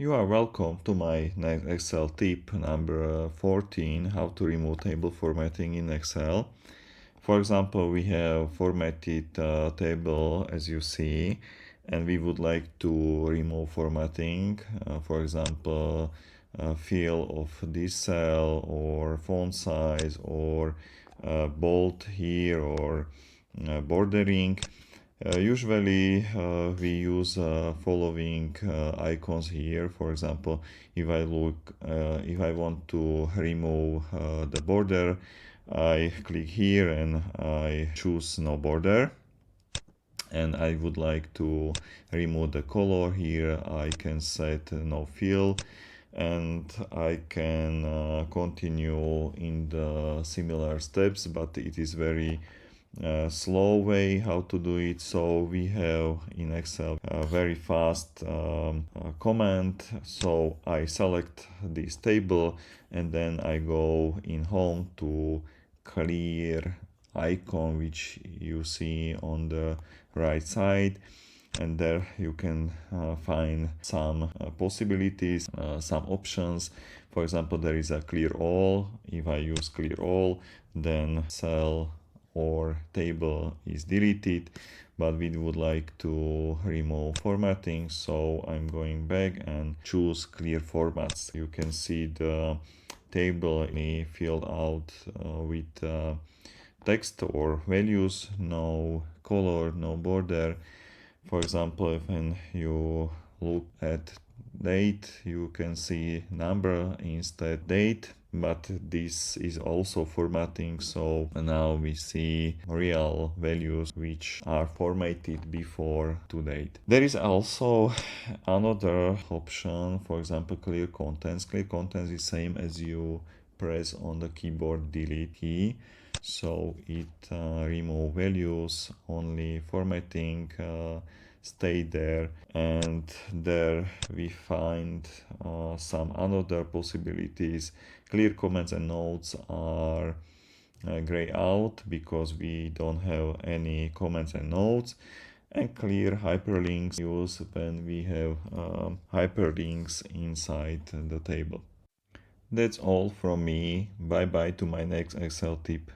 You are welcome to my next Excel tip number 14, how to remove table formatting in Excel. For example, we have formatted table as you see, and we would like to remove formatting. For example, fill of this cell or font size or bold here or bordering. Usually we use following icons here. For example, if I want to remove the border, I click here and I choose no border. And I would like to remove the color here. I can set no fill, and I can continue in the similar steps, but it is very slow way how to do it. So we have in Excel a very fast command. So I select this table and then I go in home to clear icon, which you see on the right side, and there you can find some possibilities, some options. For example, there is a clear all. If I use clear all, then cell or table is deleted, but we would like to remove formatting, so I'm going back and choose clear formats. You can see the table filled out with text or values, no color, no border. For example, when you look at date, you can see number instead date, but this is also formatting, so now we see real values which are formatted before to date. There is also another option, for example, clear contents. Clear contents is same as you press on the keyboard delete key, so it remove values, only formatting stay there. And there we find some other possibilities. Clear comments and notes are gray out because we don't have any comments and notes, and clear hyperlinks use when we have hyperlinks inside the table. That's all from me. Bye bye to my next Excel tip.